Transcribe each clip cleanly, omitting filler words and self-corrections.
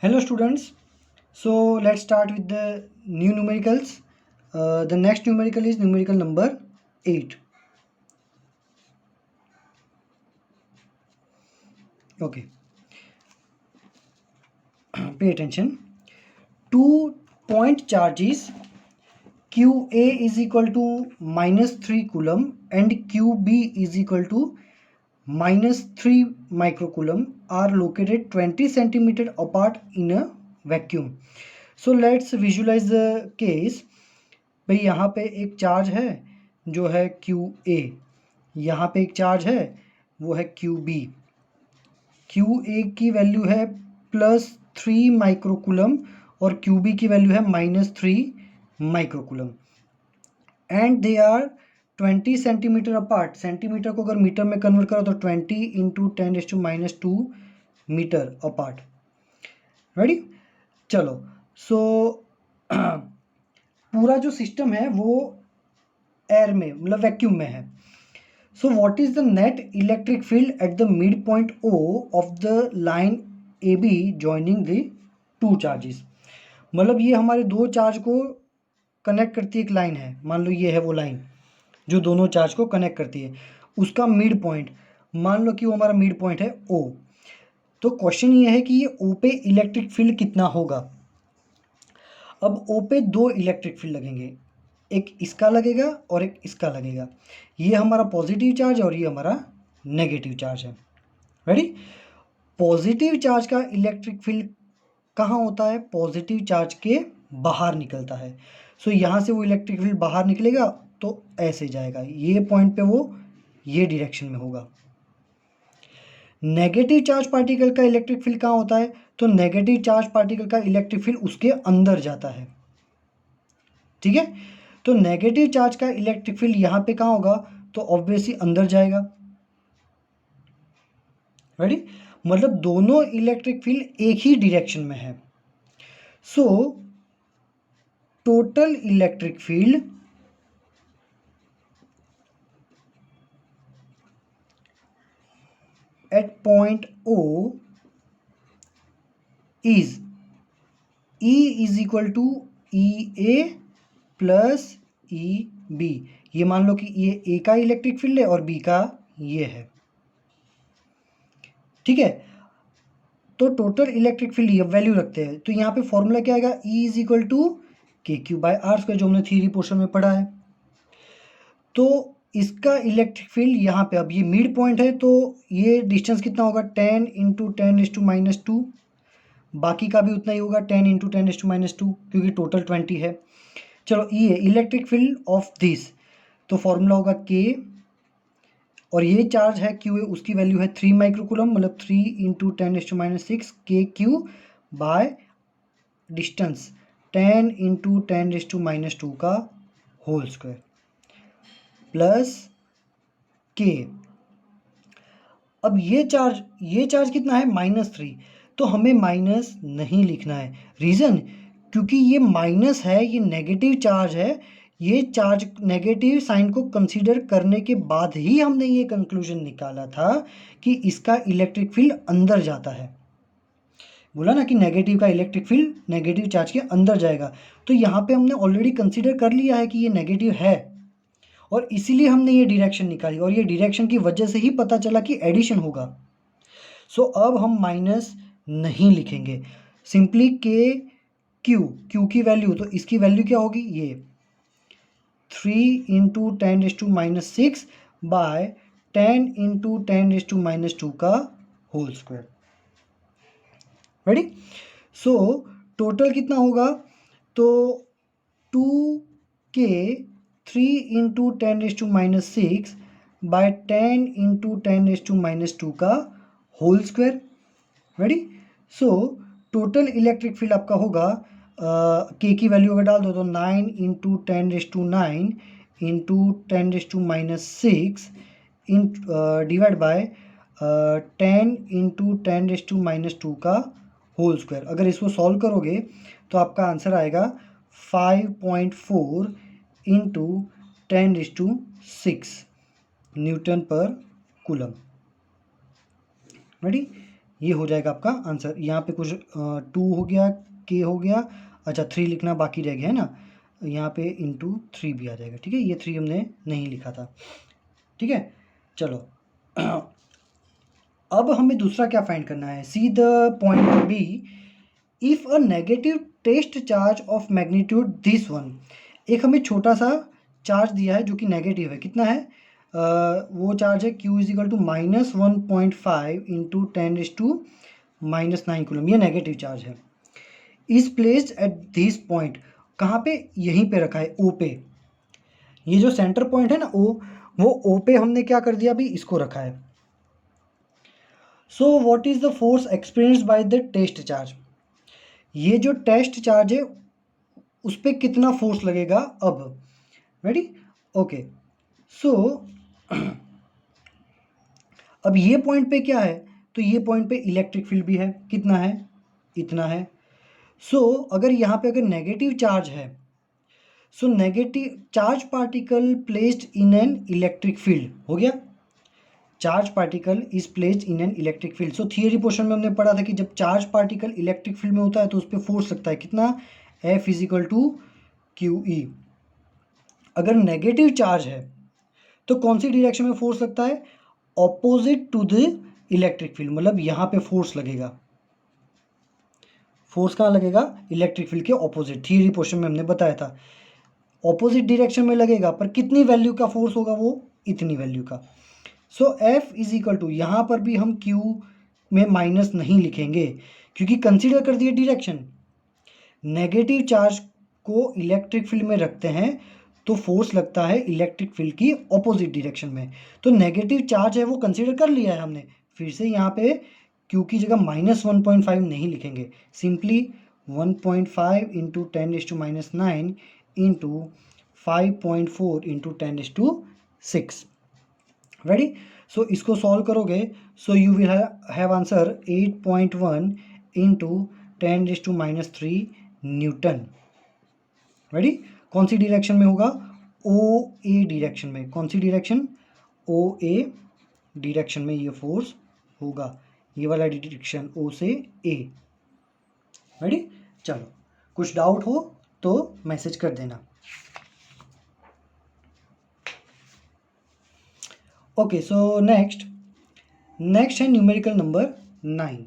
Hello students, so let's start with the new numericals. The next numerical is numerical number 8. Okay, pay attention. 2 point charges QA is equal to -3 coulomb and QB is equal to -3 microcoulomb are located 20 centimeter apart in a vacuum. So let's visualize the case. भाई यहाँ पे एक charge है जो है Q A, यहाँ पे एक चार्ज है वो है क्यू बी। क्यू ए की वैल्यू है +3 माइक्रोकुलम और क्यू बी की वैल्यू है -3 microcoulomb and they are 20 centimetre apart. Centimetre को अगर मीटर में कन्वर्ट करो तो 20 × 10⁻²² मीटर अपार्ट। रेडी, चलो। सो पूरा जो सिस्टम है वो एयर में मतलब वैक्यूम में है। So what is the net electric field at the mid point O of the line A B joining the two charges. मतलब ये हमारे दो चार्ज को कनेक्ट करती एक लाइन है। मान लो ये है वो लाइन जो दोनों चार्ज को कनेक्ट करती है, उसका मिड पॉइंट मान लो कि वो हमारा मिड पॉइंट है ओ। तो क्वेश्चन ये है कि ये ओ पे इलेक्ट्रिक फील्ड कितना होगा। अब ओ पे दो इलेक्ट्रिक फील्ड लगेंगे, एक इसका लगेगा और एक इसका लगेगा। ये हमारा पॉजिटिव चार्ज और ये हमारा नेगेटिव चार्ज है। रेडी, पॉजिटिव चार्ज का इलेक्ट्रिक फील्ड कहाँ होता है? पॉजिटिव चार्ज के बाहर निकलता है। सो यहाँ से वो इलेक्ट्रिक फील्ड बाहर निकलेगा तो ऐसे जाएगा, ये पॉइंट पे वो ये डायरेक्शन में होगा। नेगेटिव चार्ज पार्टिकल का इलेक्ट्रिक फील्ड कहाँ होता है? तो नेगेटिव चार्ज पार्टिकल का इलेक्ट्रिक फील्ड उसके अंदर जाता है। ठीक है, तो नेगेटिव चार्ज का इलेक्ट्रिक फील्ड यहाँ पे कहाँ होगा? तो ऑब्वियसली अंदर जाएगा। रेडी, मतलब दोनों इलेक्ट्रिक फील्ड एक ही डायरेक्शन में है। सो total electric field at point O is E is equal to EA plus EB। ये मान लो कि ये A का इलेक्ट्रिक फील्ड है और B का ये है। ठीक है, तो टोटल इलेक्ट्रिक फील्ड ये वैल्यू रखते हैं। तो यहाँ पे फॉर्मूला क्या आएगा? E is equal to KQ/R², जो हमने थ्योरी पोर्शन में पढ़ा है। तो इसका इलेक्ट्रिक फील्ड यहाँ पे, अब ये मिड पॉइंट है तो ये डिस्टेंस कितना होगा? 10 × 10⁻²। बाकी का भी उतना ही होगा, 10 × 10⁻², क्योंकि टोटल 20 है। चलो, ये इलेक्ट्रिक फील्ड ऑफ दिस, तो फॉर्मूला होगा K, और ये चार्ज है Q, उसकी वैल्यू है 3 माइक्रोकुलम, मतलब 3 × 10⁻6 KQ बाय डिस्टेंस 10 × 10⁻² का होल स्क्वायर प्लस K। अब ये चार्ज कितना है? -3। तो हमें माइनस नहीं लिखना है। रीज़न, क्योंकि ये माइनस है, ये नेगेटिव चार्ज है। ये चार्ज नेगेटिव साइन को कंसीडर करने के बाद ही हमने ये कंक्लूजन निकाला था कि इसका इलेक्ट्रिक फील्ड अंदर जाता है। बोला ना कि नेगेटिव का इलेक्ट्रिक फील्ड नेगेटिव चार्ज के अंदर जाएगा। तो यहाँ पे हमने ऑलरेडी कंसीडर कर लिया है कि ये नेगेटिव है और इसीलिए हमने ये डायरेक्शन निकाली, और ये डायरेक्शन की वजह से ही पता चला कि एडिशन होगा। सो अब हम माइनस नहीं लिखेंगे, सिंपली क्यू की वैल्यू, तो इसकी वैल्यू क्या होगी? ये 3 × 10⁻6 बाय 10 × 10⁻² का whole square. Ready, so total कितना होगा? तो 2K 3 × 10⁻6 बाय 10 × 10⁻² का whole square. Ready, so total electric field आपका होगा, K की वैल्यू अगर डाल दो तो 9 × 10⁹ × 10⁻6 डिवाइड बाय 10 × 10⁻² का होल स्क्वायर। अगर इसको सॉल्व करोगे तो आपका आंसर आएगा 5.4 × 10⁶ न्यूटन पर कूलम। रेडी, ये हो जाएगा आपका आंसर। यहाँ पे कुछ 2 हो गया, k हो गया, अच्छा 3 लिखना बाकी रह गया है ना, यहाँ पे इंटू 3 भी आ जाएगा। ठीक है, ये 3 हमने नहीं लिखा था। ठीक है, चलो अब हमें दूसरा क्या फाइंड करना है, see the point B, if a negative test charge of magnitude this one, एक हमें छोटा सा चार्ज दिया है जो कि नेगेटिव है, कितना है, वो चार्ज है q is equal to -1.5 into 10⁻⁻⁹ coulomb, ये नेगेटिव चार्ज है, is placed at this point, कहाँ पे, यहीं पे रखा है O पे, ये जो सेंटर पॉइंट है ना O, वो O पे हमने क्या कर दिया, अभी इसको रखा है। So what is the force experienced by the test charge, ये जो टेस्ट चार्ज है उस पर कितना फोर्स लगेगा अब, रेडी, ओके। सो अब ये पॉइंट पे क्या है, तो ये पॉइंट पे इलेक्ट्रिक फील्ड भी है, कितना है, इतना है। सो अगर यहाँ पे अगर नेगेटिव चार्ज है, so negative charge particle placed in an electric field, हो गया, charge particle is placed in an electric field. So theory portion में हमने पढ़ा था कि जब चार्ज पार्टिकल इलेक्ट्रिक फील्ड में होता है तो उस पर फोर्स लगता है, कितना, F is equal to QE। अगर नेगेटिव चार्ज है तो कौन सी डायरेक्शन में फोर्स लगता है, opposite to the electric field, मतलब यहाँ पे फोर्स लगेगा, फोर्स कहाँ लगेगा, इलेक्ट्रिक फील्ड के ऑपोजिट, थियरी पोर्शन में हमने बताया था ऑपोजिट डायरेक्शन में लगेगा, पर कितनी वैल्यू का फोर्स होगा, वो इतनी वैल्यू का। सो F इज इक्वल टू, यहाँ पर भी हम Q में माइनस नहीं लिखेंगे क्योंकि कंसीडर कर दिए डायरेक्शन, नेगेटिव चार्ज को इलेक्ट्रिक फील्ड में रखते हैं तो फोर्स लगता है इलेक्ट्रिक फील्ड की ऑपोजिट डायरेक्शन में, तो नेगेटिव चार्ज है वो कंसीडर कर लिया है हमने, फिर से यहाँ पे Q की जगह -1.5 नहीं लिखेंगे, simply 1.5 into 10⁻⁹ into 5.4 into 10⁻⁶, ready. So इसको सॉल्व करोगे, so you will have answer 8.1 into 10⁻³ newton, ready. कौन सी डायरेक्शन में होगा, OA डायरेक्शन में, कौन सी डायरेक्शन, OA डायरेक्शन में ये फोर्स होगा, ये वाला डायरेक्शन O से A, रेडी। चलो कुछ डाउट हो तो मैसेज कर देना। ओके, सो नेक्स्ट है numerical number 9।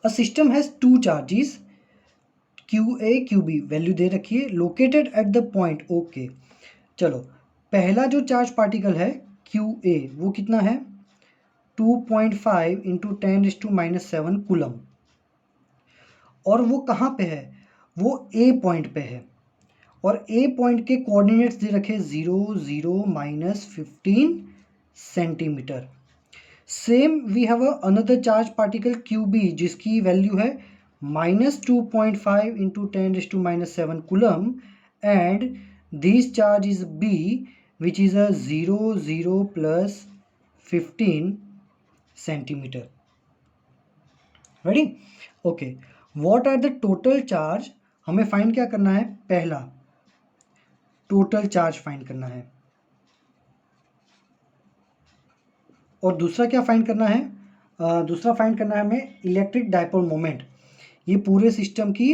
A system has 2 charges QA QB, value दे रखी है, located at the point okay. चलो पहला जो चार्ज पार्टिकल है QA वो कितना है, 2.5 इंटू 10⁻⁷ कूलम, और वो कहाँ पे है, वो A पॉइंट पे है, और A पॉइंट के कोऑर्डिनेट्स दे रखे 0 0 -15 centimetre. Same we have another charge particle QB जिसकी वैल्यू है -2.5 into 10⁻⁷ coulomb, and this charge is B which is a 0 0 +15 centimetre, ready, okay. What are the total charge, हमें find क्या करना है, पहला टोटल चार्ज फाइंड करना है, और दूसरा क्या फाइंड करना है, दूसरा फाइंड करना है हमें इलेक्ट्रिक डायपोल मोमेंट, ये पूरे सिस्टम की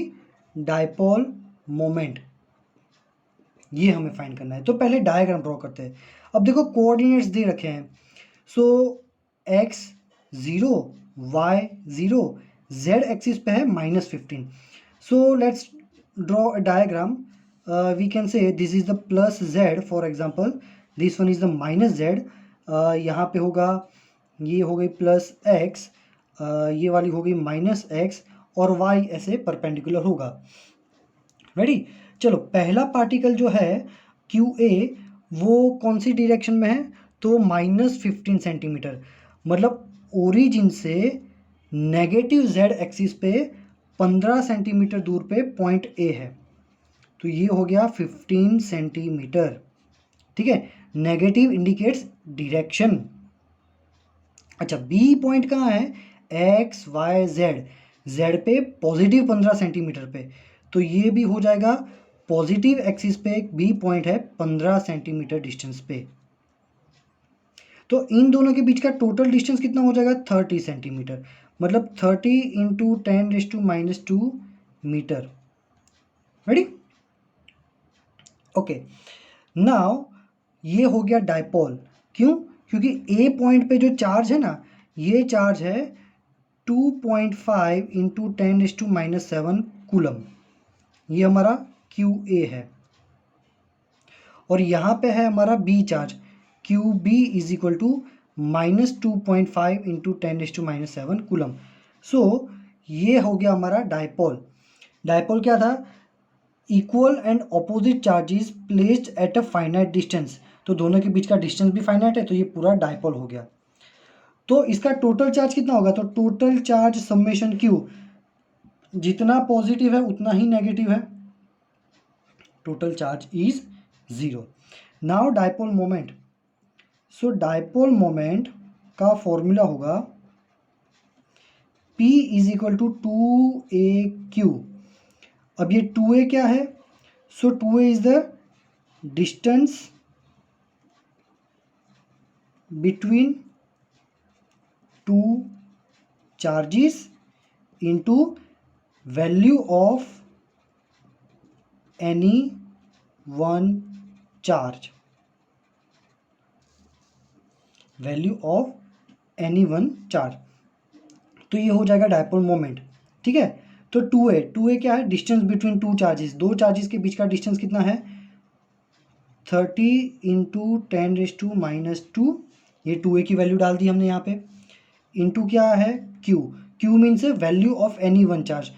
डायपोल मोमेंट, ये हमें फाइंड करना है। तो पहले डायग्राम ड्रॉ करते हैं। अब देखो कोऑर्डिनेट्स दे रखे हैं, so x 0 y 0, z axis पे है -15, so let's draw a diagram, we can say this is the plus z, for example this one is the -z, यहाँ पे होगा, ये हो गई +x, ये वाली हो गई -x, और y ऐसे परपेंडिकुलर होगा, रेडी। चलो पहला पार्टिकल जो है QA वो कौन सी डायरेक्शन में है, तो -15 सेंटीमीटर, मतलब ओरिजिन से नेगेटिव z एक्सिस पे 15 सेंटीमीटर दूर पे पॉइंट A है, तो ये हो गया 15 सेंटीमीटर, ठीक है, नेगेटिव इंडिकेट्स डायरेक्शन। अच्छा B पॉइंट कहाँ है, x y z पे पॉजिटिव 15 सेंटीमीटर पे, तो ये भी हो जाएगा पॉजिटिव एक्सिस पे एक B पॉइंट है 15 सेंटीमीटर डिस्टेंस पे। तो इन दोनों के बीच का टोटल डिस्टेंस कितना हो जाएगा 30 सेंटीमीटर, मतलब 30 into 10⁻²⁻2 metre. Ready? Okay, now ये हो गया डायपोल। क्यों? क्योंकि ए पॉइंट पे जो चार्ज है ना, ये चार्ज है 2.5 इंटू 10⁻⁻7 कूलम, ये हमारा क्यू ए है। और यहाँ पे है हमारा B charge, Q B is equal to -2.5 into 10⁻⁻7 coulomb. So ये हो गया हमारा डायपोल। डायपोल क्या था? Equal and opposite charges placed at a finite distance. तो दोनों के बीच का डिस्टेंस भी फाइनाइट है, तो ये पूरा डायपोल हो गया। तो इसका टोटल चार्ज कितना होगा? तो टोटल चार्ज समेशन क्यू, जितना पॉजिटिव है उतना ही नेगेटिव है, total charge is 0। Now dipole moment. So dipole moment का फॉर्मूला होगा P is equal to 2AQ। अब ये 2A क्या है? So 2A is the distance between two charges into value of any one charge, value of any one charge. तो ये हो जाएगा डायपोल मोमेंट। ठीक है, तो 2A क्या है? डिस्टेंस बिटवीन टू चार्जेस, दो चार्जेस के बीच का डिस्टेंस कितना है? 30 इंटू 10⁻², ये 2A की वैल्यू डाल दी हमने यहाँ पे, इंटू क्या है? Q means value of any one charge.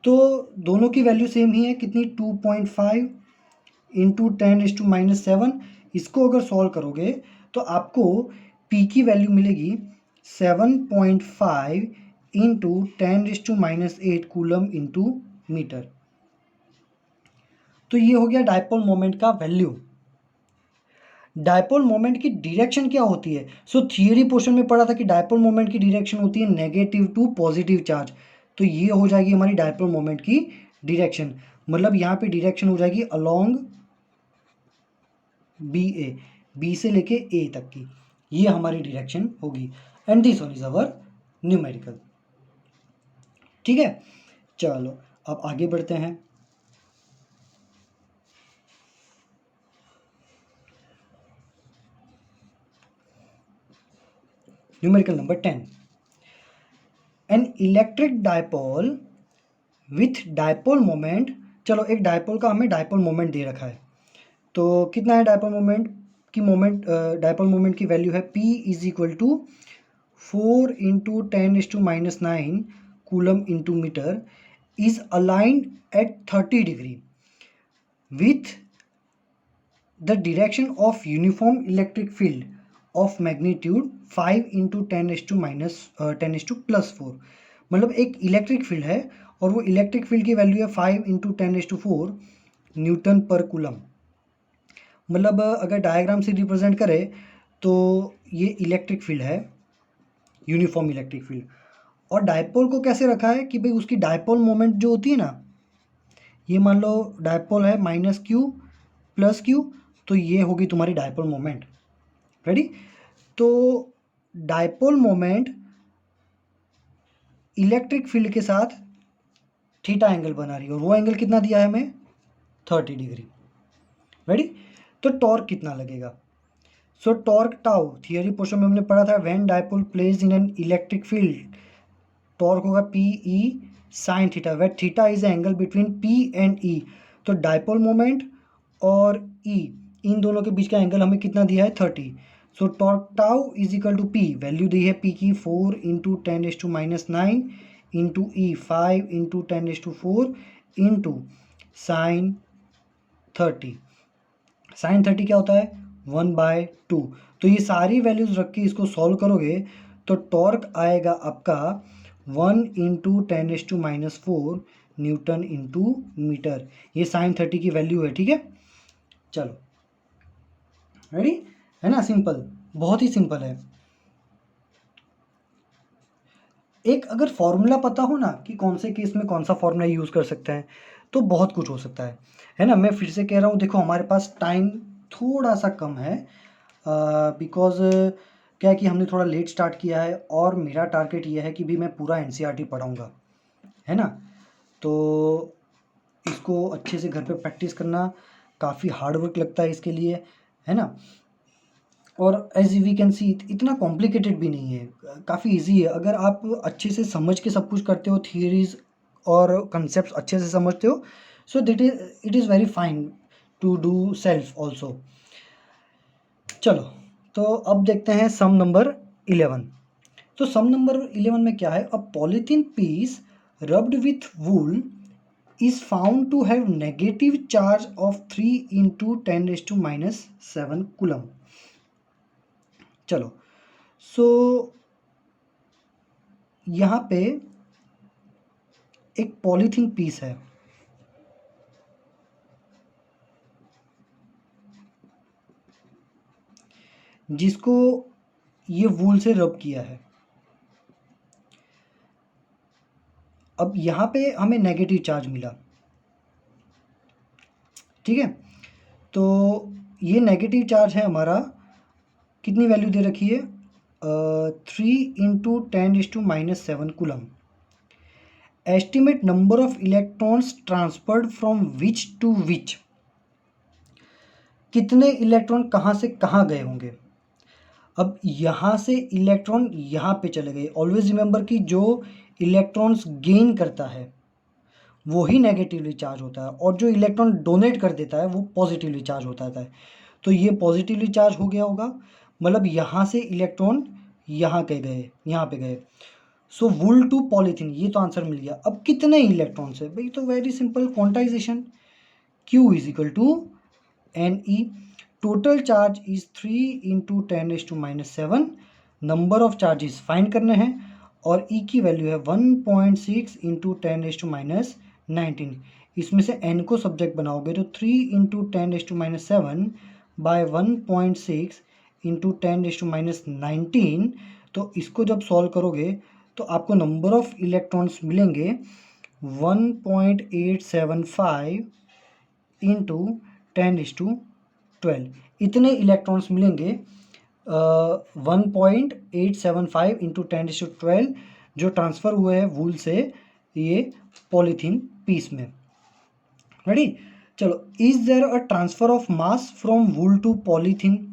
तो दोनों की वैल्यू सेम ही है, कितनी? 2.5 इंटू 10⁻⁻7। इसको अगर सॉल्व करोगे तो आपको P की वैल्यू मिलेगी 7.5 इंटू 10⁻⁸ कूलम इंटू मीटर। तो ये हो गया डायपोल मोमेंट का वैल्यू। डायपोल मोमेंट की डायरेक्शन क्या होती है? सो थियरी पोर्शन में पढ़ा था कि डायपोल मोमेंट की डायरेक्शन होती है नेगेटिव टू पॉजिटिव चार्ज। तो ये हो जाएगी हमारी डायपोल मोमेंट की डायरेक्शन, मतलब यहाँ पे डायरेक्शन हो जाएगी अलोंग बी से लेके ए तक की, ये हमारी डायरेक्शन होगी। And this one is our numerical. ठीक है, चलो अब आगे बढ़ते हैं। Numerical number 10, an electric dipole with dipole moment. चलो, एक डायपोल का हमें डायपोल मोमेंट दे रखा है, तो कितना है डायपोल मोमेंट की? डायपोल मोमेंट की वैल्यू है P is equal to 4 into 10⁻⁹ coulomb into metre, is aligned at 30 degree with the direction of uniform electric field of magnitude 5 into 10⁻⁴। मतलब एक इलेक्ट्रिक फील्ड है और वो इलेक्ट्रिक फील्ड की value है 5 इंटू 10⁻⁴ न्यूटन पर कूलम। मतलब अगर डायग्राम से रिप्रेजेंट करें तो ये इलेक्ट्रिक फील्ड है, यूनिफॉर्म इलेक्ट्रिक फील्ड। और डायपोल को कैसे रखा है कि भाई उसकी डायपोल मोमेंट जो होती है ना, ये मान लो डायपोल है -Q + Q, तो ये होगी तुम्हारी डायपोल मोमेंट। रेडी? तो डायपोल मोमेंट इलेक्ट्रिक फील्ड के साथ थीटा एंगल बना रही है, और वो एंगल कितना दिया है हमें? 30 डिग्री। रेडी? तो टॉर्क कितना लगेगा? So torque tau, theory portion में हमने पढ़ा था, when dipole placed in an electric field, torque होगा PE sin theta, wait theta is angle between P and E। तो डायपोल मोमेंट और E, इन दोनों के बीच का एंगल हमें कितना दिया है? 30। So torque tau is equal to P, value दी है P की 4 into 10⁻⁹ into E 5 into 10⁻⁴ into sine 30। Sine 30 क्या होता है? 1/2। तो ये सारी वैल्यूज रख के इसको सॉल्व करोगे तो टॉर्क आएगा आपका 1 इंटू 10⁻⁴ न्यूटन इंटू मीटर। ये साइन 30 की वैल्यू है। ठीक है, चलो रेडी है ना? सिंपल, बहुत ही सिंपल है। एक अगर फॉर्मूला पता हो ना कि कौन से केस में कौन सा फॉर्मूला यूज़ कर सकते हैं तो बहुत कुछ हो सकता है ना? मैं फिर से कह रहा हूँ, देखो हमारे पास टाइम थोड़ा सा कम है बिकॉज क्या है कि हमने थोड़ा लेट स्टार्ट किया है और मेरा टारगेट ये है कि भी मैं पूरा एनसीईआरटी पढ़ाऊँगा, है ना। तो इसको अच्छे से घर पे प्रैक्टिस करना, काफ़ी हार्ड वर्क लगता है इसके लिए, है ना। और एज वी कैन सी इतना कॉम्प्लिकेटेड भी नहीं है, काफ़ी इजी है अगर आप अच्छे से समझ के सब कुछ करते हो, थियरीज और कंसेप्ट अच्छे से समझते हो, so that it is very fine to do self also. चलो, तो अब देखते हैं सम नंबर 11। तो सम नंबर 11 में क्या है, a polythene piece rubbed with wool is found to have negative charge of 3 into 10⁻⁻7 coulomb. चलो, सो यहाँ पे एक पॉलीथीन पीस है जिसको ये वूल से रब किया है। अब यहाँ पे हमें नेगेटिव चार्ज मिला, ठीक है। तो ये नेगेटिव चार्ज है हमारा, कितनी वैल्यू दे रखी है, 3 into 10⁻⁻7 कूलम। Estimate number of electrons transferred from which to which, कितने इलेक्ट्रॉन कहाँ से कहाँ गए होंगे। अब यहाँ से इलेक्ट्रॉन यहाँ पे चले गए। ऑलवेज रिमेंबर कि जो इलेक्ट्रॉन्स गेन करता है वो ही नेगेटिवली चार्ज होता है, और जो इलेक्ट्रॉन डोनेट कर देता है वो पॉजिटिवली चार्ज होता है। तो ये पॉजिटिवली चार्ज हो गया होगा, मतलब यहाँ से इलेक्ट्रॉन यहाँ के गए, यहाँ पे गए। सो वुल टू पॉलीथीन, ये तो आंसर मिल गया। अब कितने इलेक्ट्रॉन्स है भाई, तो very simple quantization, Q is equal to Ne। Total charge is 3 into 10⁻⁻7। Number of charges find करने हैं और E की वैल्यू है 1.6 into 10⁻⁹। इसमें से N को सब्जेक्ट बनाओगे तो 3 into 10⁻7 बाय 1.6 into 10⁻⁹। तो इसको जब सॉल्व करोगे तो आपको नंबर ऑफ इलेक्ट्रॉन्स मिलेंगे 1.875 इंटू 10⁻12। इतने इलेक्ट्रॉन्स मिलेंगे 1.875 इंटू 10⁻12 जो ट्रांसफ़र हुए हैं वूल से ये पॉलीथीन पीस में। रेडी, चलो, is there a transfer of mass from wool to polythene.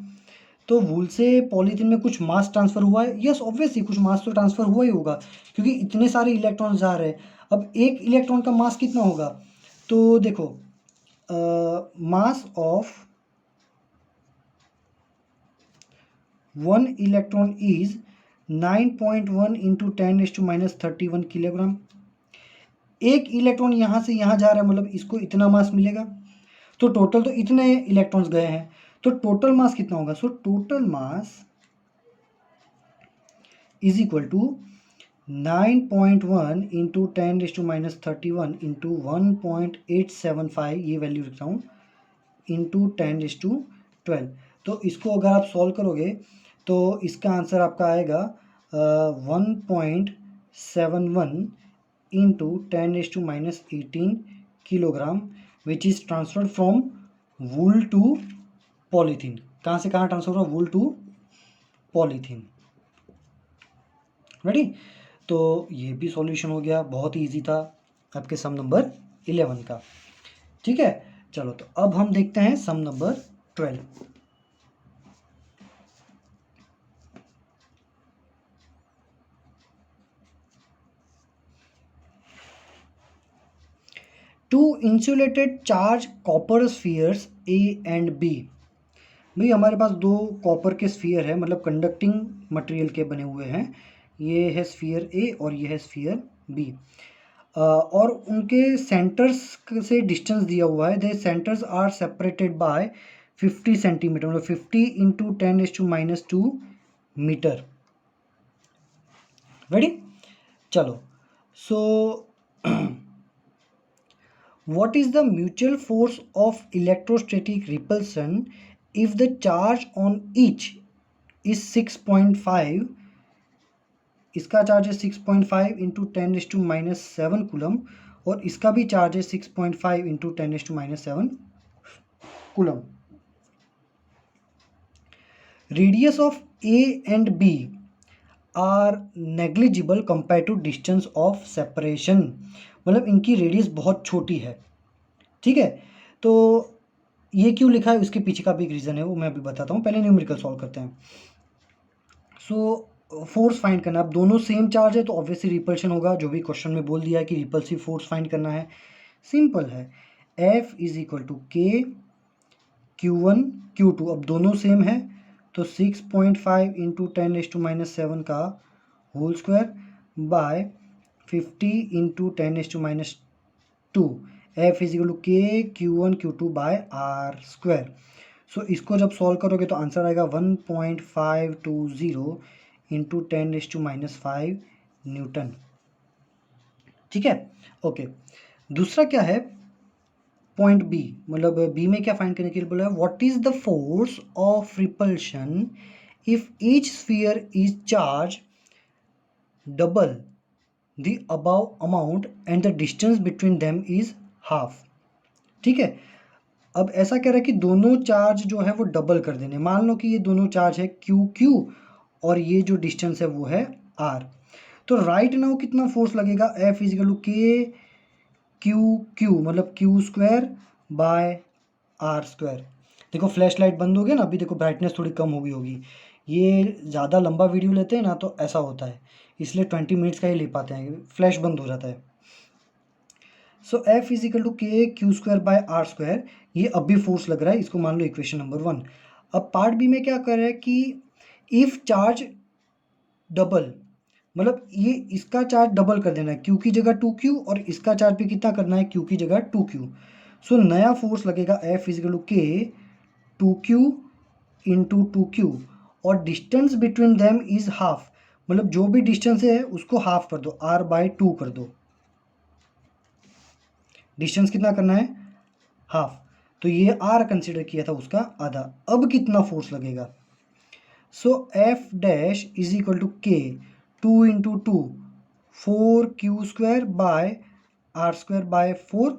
तो वूल से पॉलीथीन में कुछ मास ट्रांसफ़र हुआ है, यस ऑब्वियसली कुछ मास तो ट्रांसफ़र हुआ ही होगा क्योंकि इतने सारे इलेक्ट्रॉन्स जा रहे हैं। अब एक इलेक्ट्रॉन का मास कितना होगा, तो देखो mass of one electron is 9.1 into 10⁻31 kilogram. एक इलेक्ट्रॉन यहाँ से यहाँ जा रहा है, मतलब इसको इतना मास मिलेगा। तो टोटल तो इतने इलेक्ट्रॉन्स गए हैं, तो टोटल मास कितना होगा, so total mass is equal to 9.1 into 10⁻31 into 1.875, ये वैल्यू लिखता हूँ, इंटू 10⁻12। तो इसको अगर आप सॉल्व करोगे तो इसका आंसर आपका आएगा 1.71 into 10⁻18 kilogram, which is transferred from wool to polythene. कहाँ से कहाँ ट्रांसफर हुआ, वूल टू पॉलीथीन। रेडी, तो ये भी सॉल्यूशन हो गया, बहुत ही ईजी था आपके सम नंबर 11 का। ठीक है, चलो, तो अब हम देखते हैं sum number 12। Two insulated charge copper spheres A and B. भाई हमारे पास दो कॉपर के स्फीयर है, मतलब कंडक्टिंग मटेरियल के बने हुए हैं। ये है स्फीयर ए और ये है स्फीयर बी, और उनके सेंटर्स से डिस्टेंस दिया हुआ है। The centres are separated by 50 centimetre, मतलब 50 इंटू 10⁻² मीटर। रेडी, चलो, सो what is the mutual force of electrostatic repulsion if the charge on each is 6.5। इसका चार्ज है 6.5 इंटू 10⁻⁻7 कूलम, और इसका भी चार्ज है 6.5 into 10⁻⁻7 coulomb. Radius of A and B are negligible compare to distance of separation, मतलब इनकी radius बहुत छोटी है, ठीक है। तो ये क्यों लिखा है, उसके पीछे का भी एक रीज़न है, वो मैं अभी बताता हूँ। पहले न्यूमेरिकल सॉल्व करते हैं। सो फोर्स फाइंड करना, अब दोनों सेम चार्ज है तो ऑब्वियसली रिपल्शन होगा, जो भी क्वेश्चन में बोल दिया है कि रिपल्सिव फोर्स फाइंड करना है, सिंपल है। F is equal to K Q1 Q2, अब दोनों सेम है तो 6.5 इंटू 10⁻⁻7 का whole square by 50 into 10⁻⁻2, F is equal to K Q1 Q2 bye R square. सो इसको जब सॉल्व करोगे तो आंसर आएगा 1.520 इंटू 10⁻⁵ न्यूटन, ठीक है। ओके, दूसरा क्या है, पॉइंट बी, मतलब बी में क्या फाइंड करने के लिए बोला है, what is the force of repulsion if each sphere is charge double the above amount and the distance between them is half, ठीक है। अब ऐसा कह रहा है कि दोनों चार्ज जो है वो डबल कर देने, मान लो कि ये दोनों चार्ज है क्यू क्यू और ये जो डिस्टेंस है वो है आर, तो राइट नाउ कितना फोर्स लगेगा, F is equal to K Q Q, मतलब Q square by R square. देखो फ्लैश लाइट बंद हो गया ना, अभी देखो ब्राइटनेस थोड़ी कम हो गई होगी, ये ज़्यादा लंबा वीडियो लेते हैं ना तो ऐसा होता है, इसलिए 20 मिनट्स का ही ले पाते हैं, फ्लैश बंद हो जाता है। So F is equal to K Q square by R square, ये अब भी फोर्स लग रहा है, इसको मान लो इक्वेशन नंबर 1। अब पार्ट बी में क्या कर रहा है कि इफ चार्ज डबल, मतलब ये इसका चार्ज डबल कर देना है, क्यू की जगह 2q और इसका चार्ज भी कितना करना है, क्यू की जगह 2q। सो नया फोर्स लगेगा एफ इज इक्वल टू के 2q इंटू 2q और distance between them is half, मतलब जो भी डिस्टेंस है उसको हाफ कर दो, r बाय 2 कर दो, डिस्टेंस कितना करना है, हाफ, तो ये r कंसिडर किया था उसका आधा। अब कितना फोर्स लगेगा, so F dash is equal to K 2 into 2 4q square by R square by 4।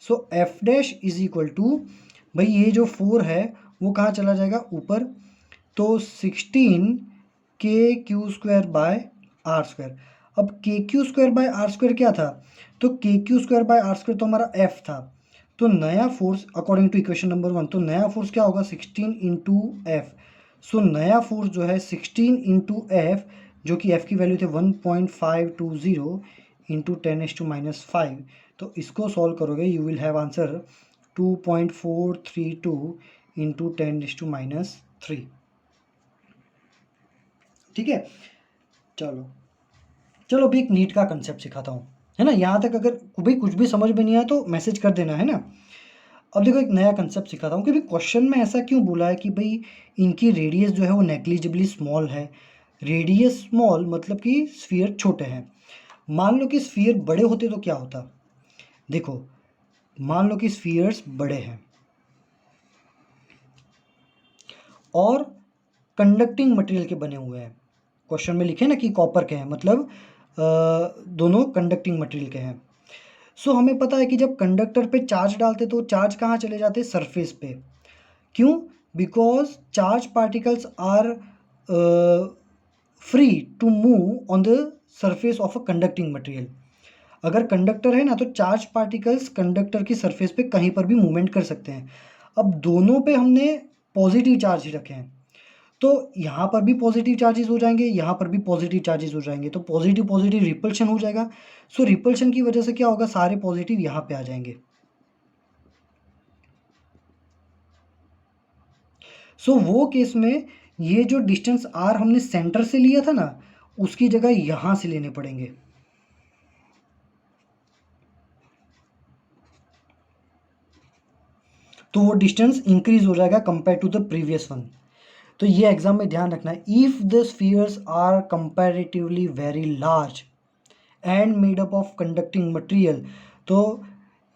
So F dash is equal to, भाई ये जो 4 है वो कहाँ चला जाएगा ऊपर, तो 16 K Q square by R square. अब K Q square by R square क्या था, तो K Q square by R square तो हमारा एफ था, तो नया force according to equation number 1, तो नया फोर्स क्या होगा 16 इंटू एफ। सो नया फोर्स जो है 16 इंटू एफ, जो कि एफ की वैल्यू थे 1.520 इंटू 10⁻⁵, तो इसको सॉल्व करोगे you will have answer 2.432 into 10⁻⁻3, ठीक है। चलो चलो अभी एक नीट का कंसेप्ट सिखाता हूँ, है ना, यहाँ तक अगर भाई कुछ भी समझ में नहीं आया तो मैसेज कर देना, है ना। अब देखो एक नया कंसेप्ट सिखाता हूँ कि भाई क्वेश्चन में ऐसा क्यों बोला है कि भाई इनकी रेडियस जो है वो नेग्लिजिबली स्मॉल है, रेडियस स्मॉल मतलब कि स्फीयर छोटे हैं। मान लो कि स्फीयर बड़े होते तो क्या होता, देखो मान लो कि स्फीयर्स बड़े हैं और कंडक्टिंग मटेरियल के बने हुए हैं, क्वेश्चन में लिखे ना कि कॉपर के हैं, मतलब दोनों कंडक्टिंग मटेरियल के हैं। सो हमें पता है कि जब कंडक्टर पे चार्ज डालते तो चार्ज कहाँ चले जाते, सरफेस पे, क्यों, because charge particles are free to move on the surface of a conducting material. अगर कंडक्टर है ना तो चार्ज पार्टिकल्स कंडक्टर की सरफेस पे कहीं पर भी मूवमेंट कर सकते हैं। अब दोनों पे हमने पॉजिटिव चार्ज ही रखे हैं, तो यहाँ पर भी पॉजिटिव चार्जेस हो जाएंगे, यहाँ पर भी पॉजिटिव चार्जेस हो जाएंगे, तो पॉजिटिव पॉजिटिव रिपल्शन हो जाएगा। सो रिपल्शन की वजह से क्या होगा, सारे पॉजिटिव यहाँ पे आ जाएंगे। सो वो केस में ये जो डिस्टेंस आर हमने सेंटर से लिया था ना, उसकी जगह यहाँ से लेने पड़ेंगे। तो वो डिस्टेंस इंक्रीज हो जाएगा compare to the previous one. तो ये एग्जाम में ध्यान रखना है, if the spheres are comparatively very large and made up of conducting material, तो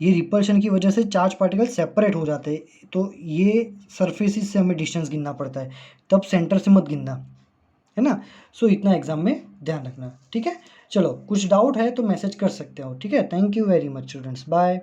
ये रिपल्शन की वजह से चार्ज पार्टिकल सेपरेट हो जाते हैं, तो ये सरफेसिस से हमें डिस्टेंस गिनना पड़ता है, तब सेंटर से मत गिनना, है ना। सो इतना एग्जाम में ध्यान रखना, ठीक है। चलो कुछ डाउट है तो मैसेज कर सकते हो, ठीक है। Thank you very much students, bye.